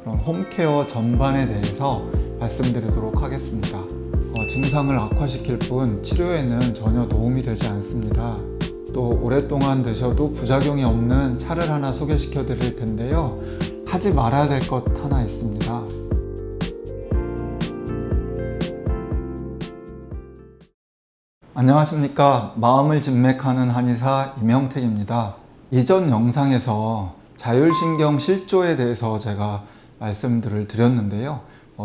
그런 홈케어 전반에 대해서 말씀드리도록 하겠습니다. 증상을 악화시킬 뿐 치료에는 전혀 도움이 되지 않습니다. 또 오랫동안 드셔도 부작용이 없는 차를 하나 소개시켜 드릴 텐데요. 하지 말아야 될 것 하나 있습니다. 안녕하십니까. 마음을 진맥하는 한의사 이명택입니다. 이전 영상에서 자율신경 실조에 대해서 제가 말씀들을 드렸는데요.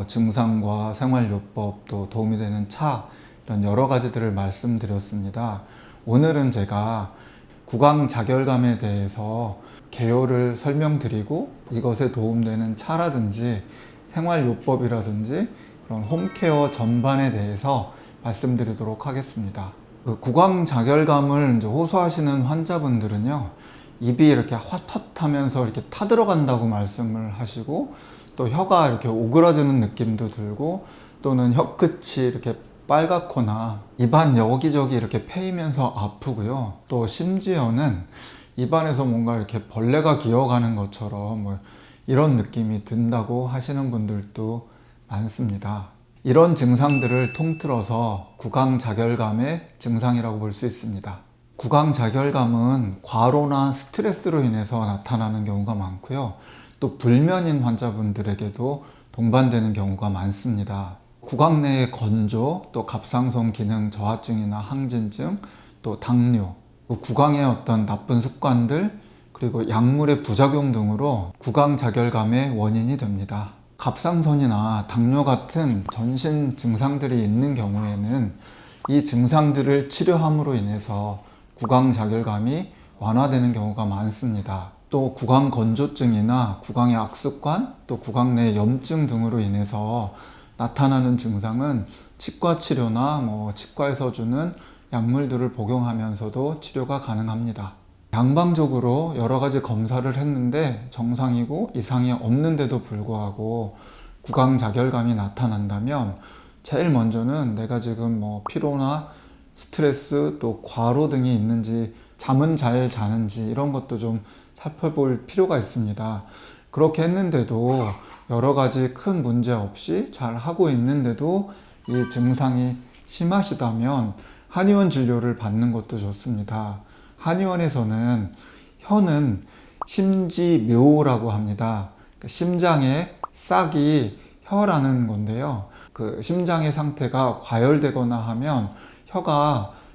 증상과 생활요법, 또 도움이 되는 차, 이런 여러 가지들을 말씀드렸습니다. 오늘은 제가 구강자결감에 대해서 개요를 설명드리고 이것에 도움되는 차라든지 생활요법이라든지 그런 홈케어 전반에 대해서 말씀드리도록 하겠습니다. 구강자결감을 이제 호소하시는 환자분들은요, 입이 이렇게 헛헛하면서 이렇게 타들어간다고 말씀을 하시고, 또 혀가 이렇게 오그라드는 느낌도 들고, 또는 혀끝이 이렇게 빨갛거나 입안 여기저기 이렇게 패이면서 아프고요. 또 심지어는 입안에서 뭔가 이렇게 벌레가 기어가는 것처럼 이런 느낌이 든다고 하시는 분들도 많습니다. 이런 증상들을 통틀어서 구강자결감의 증상이라고 볼 수 있습니다. 구강자결감은 과로나 스트레스로 인해서 나타나는 경우가 많고요. 또 불면인 환자분들에게도 동반되는 경우가 많습니다. 구강 내의 건조, 또 갑상선 기능 저하증이나 항진증, 또 당뇨, 구강의 어떤 나쁜 습관들, 그리고 약물의 부작용 등으로 구강자결감의 원인이 됩니다. 갑상선이나 당뇨 같은 전신 증상들이 있는 경우에는 이 증상들을 치료함으로 인해서 구강자결감이 완화되는 경우가 많습니다. 또 구강건조증이나 구강의 악습관, 또 구강 내 염증 등으로 인해서 나타나는 증상은 치과 치료나 치과에서 주는 약물들을 복용하면서도 치료가 가능합니다. 양방적으로 여러 가지 검사를 했는데 정상이고 이상이 없는데도 불구하고 구강자결감이 나타난다면 제일 먼저는 내가 지금 피로나 스트레스 또 과로 등이 있는지, 잠은 잘 자는지 이런 것도 좀 살펴볼 필요가 있습니다. 그렇게 했는데도 여러 가지 큰 문제 없이 잘 하고 있는데도 이 증상이 심하시다면 한의원 진료를 받는 것도 좋습니다. 한의원에서는 혀는 심지묘라고 합니다. 심장의 싹이 혀라는 건데요. 그 심장의 상태가 과열되거나 하면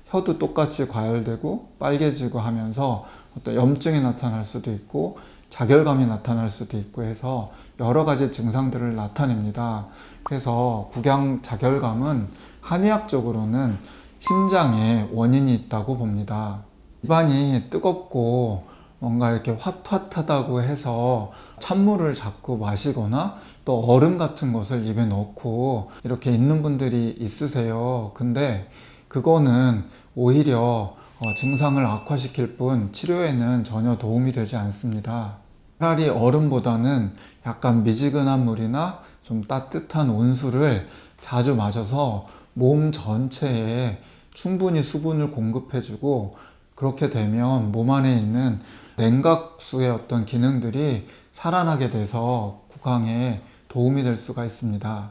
혀도 똑같이 과열되고 빨개지고 하면서 어떤 염증이 나타날 수도 있고 자결감이 나타날 수도 있고 해서 여러 가지 증상들을 나타냅니다. 그래서 구강자결감은 한의학적으로는 심장에 원인이 있다고 봅니다. 입안이 뜨겁고 뭔가 이렇게 핫핫하다고 해서 찬물을 자꾸 마시거나 또 얼음 같은 것을 입에 넣고 이렇게 있는 분들이 있으세요. 근데 그거는 오히려 증상을 악화시킬 뿐 치료에는 전혀 도움이 되지 않습니다. 차라리 얼음보다는 약간 미지근한 물이나 좀 따뜻한 온수를 자주 마셔서 몸 전체에 충분히 수분을 공급해주고, 그렇게 되면 몸 안에 있는 냉각수의 어떤 기능들이 살아나게 돼서 구강에 도움이 될 수가 있습니다.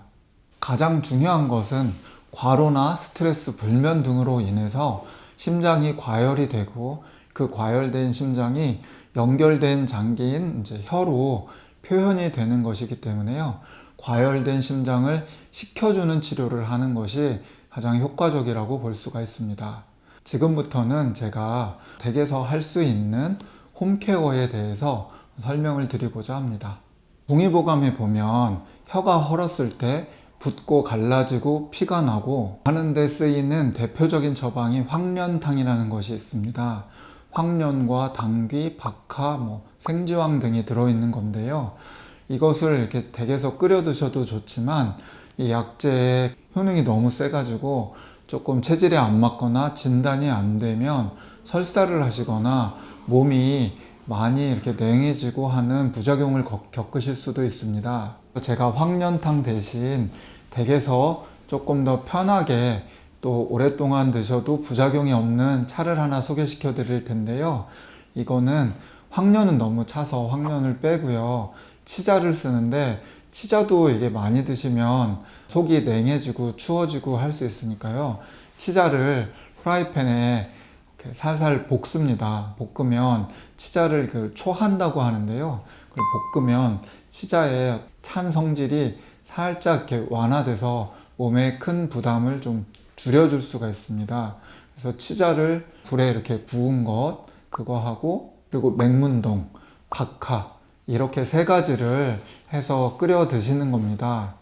가장 중요한 것은 과로나 스트레스, 불면 등으로 인해서 심장이 과열이 되고 그 과열된 심장이 연결된 장기인 혀로 표현이 되는 것이기 때문에요. 과열된 심장을 식혀주는 치료를 하는 것이 가장 효과적이라고 볼 수가 있습니다. 지금부터는 제가 댁에서 할 수 있는 홈케어에 대해서 설명을 드리고자 합니다. 동의보감에 보면 혀가 헐었을 때 붓고 갈라지고 피가 나고 하는데 쓰이는 대표적인 처방이 황련탕이라는 것이 있습니다. 황련과 당귀, 박하, 생지황 등이 들어있는 건데요. 이것을 이렇게 댁에서 끓여 드셔도 좋지만 이 약재의 효능이 너무 세가지고 조금 체질에 안 맞거나 진단이 안 되면 설사를 하시거나 몸이 많이 이렇게 냉해지고 하는 부작용을 겪으실 수도 있습니다. 제가 황련탕 대신 댁에서 조금 더 편하게 또 오랫동안 드셔도 부작용이 없는 차를 하나 소개시켜 드릴 텐데요. 이거는 황련은 너무 차서 황련을 빼고요. 치자를 쓰는데 치자도 이게 많이 드시면 속이 냉해지고 추워지고 할 수 있으니까요. 치자를 프라이팬에 이렇게 살살 볶습니다. 볶으면 치자를 초한다고 하는데요. 볶으면 치자의 찬 성질이 살짝 이렇게 완화돼서 몸에 큰 부담을 좀 줄여줄 수가 있습니다. 그래서 치자를 불에 이렇게 구운 것, 그거 하고, 그리고 맹문동, 박하, 이렇게 세 가지를 해서 끓여 드시는 겁니다.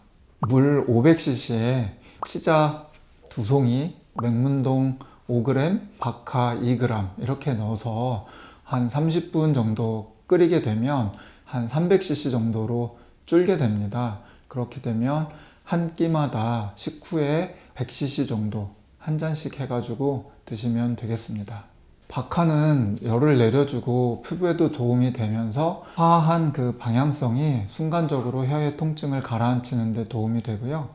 물 500cc에 치자 2송이, 맹문동 5g, 박하 2g 이렇게 넣어서 한 30분 정도 끓이게 되면 한 300cc 정도로 줄게 됩니다. 그렇게 되면 한 끼마다 식후에 100cc 정도 한 잔씩 해가지고 드시면 되겠습니다. 박하는 열을 내려주고 피부에도 도움이 되면서 화한 그 방향성이 순간적으로 혀의 통증을 가라앉히는 데 도움이 되고요.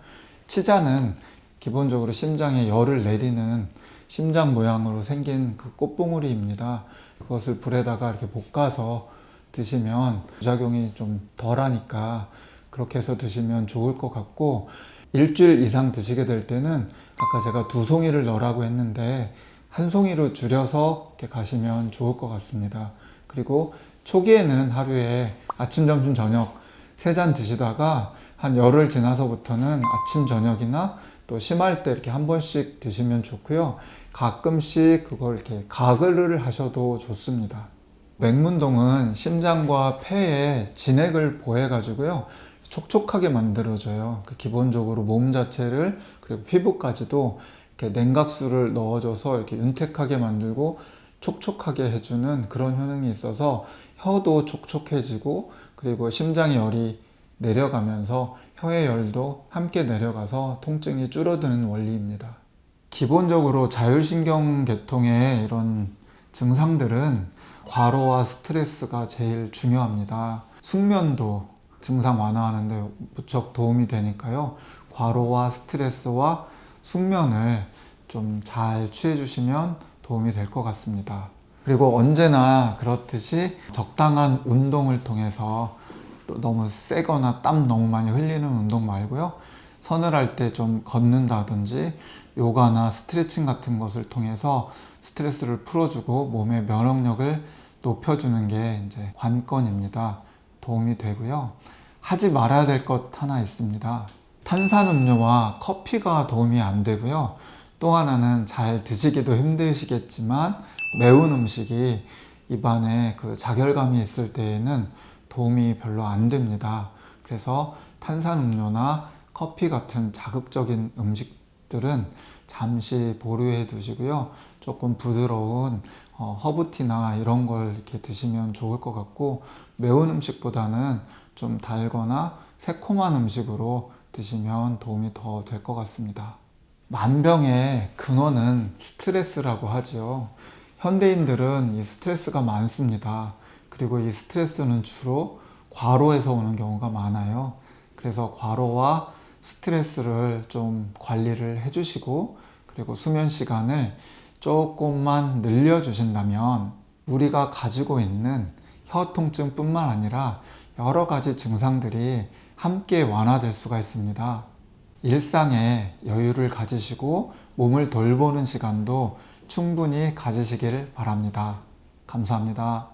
치자는 기본적으로 심장에 열을 내리는 심장 모양으로 생긴 그 꽃봉오리입니다. 그것을 불에다가 이렇게 볶아서 드시면 부작용이 좀 덜하니까 그렇게 해서 드시면 좋을 것 같고, 일주일 이상 드시게 될 때는 아까 제가 2송이를 넣으라고 했는데 1송이로 줄여서 이렇게 가시면 좋을 것 같습니다. 그리고 초기에는 하루에 아침, 점심, 저녁 3잔 드시다가 한 열흘 지나서부터는 아침, 저녁이나 또 심할 때 이렇게 한 번씩 드시면 좋고요. 가끔씩 그걸 이렇게 가글을 하셔도 좋습니다. 맹문동은 심장과 폐에 진액을 보해가지고요. 촉촉하게 만들어줘요. 기본적으로 몸 자체를, 그리고 피부까지도 이렇게 냉각수를 넣어줘서 이렇게 윤택하게 만들고 촉촉하게 해주는 그런 효능이 있어서 혀도 촉촉해지고, 그리고 심장의 열이 내려가면서 혀의 열도 함께 내려가서 통증이 줄어드는 원리입니다. 기본적으로 자율신경 계통의 이런 증상들은 과로와 스트레스가 제일 중요합니다. 숙면도 증상 완화하는데 무척 도움이 되니까요. 과로와 스트레스와 숙면을 좀 잘 취해 주시면 도움이 될 것 같습니다. 그리고 언제나 그렇듯이 적당한 운동을 통해서 너무 세거나 땀 너무 많이 흘리는 운동 말고요. 서늘할 때 좀 걷는다든지 요가나 스트레칭 같은 것을 통해서 스트레스를 풀어주고 몸의 면역력을 높여주는 게 이제 관건입니다. 도움이 되고요. 하지 말아야 될 것 하나 있습니다. 탄산음료와 커피가 도움이 안 되고요. 또 하나는 잘 드시기도 힘드시겠지만 매운 음식이 입안에 그 자결감이 있을 때에는 도움이 별로 안 됩니다. 그래서 탄산음료나 커피 같은 자극적인 음식들은 잠시 보류해 두시고요. 조금 부드러운 허브티나 이런 걸 이렇게 드시면 좋을 것 같고, 매운 음식보다는 좀 달거나 새콤한 음식으로 드시면 도움이 더 될 것 같습니다. 만병의 근원은 스트레스라고 하죠. 현대인들은 이 스트레스가 많습니다. 그리고 이 스트레스는 주로 과로에서 오는 경우가 많아요. 그래서 과로와 스트레스를 좀 관리를 해주시고, 그리고 수면 시간을 조금만 늘려주신다면 우리가 가지고 있는 혀 통증뿐만 아니라 여러 가지 증상들이 함께 완화될 수가 있습니다. 일상에 여유를 가지시고 몸을 돌보는 시간도 충분히 가지시길 바랍니다. 감사합니다.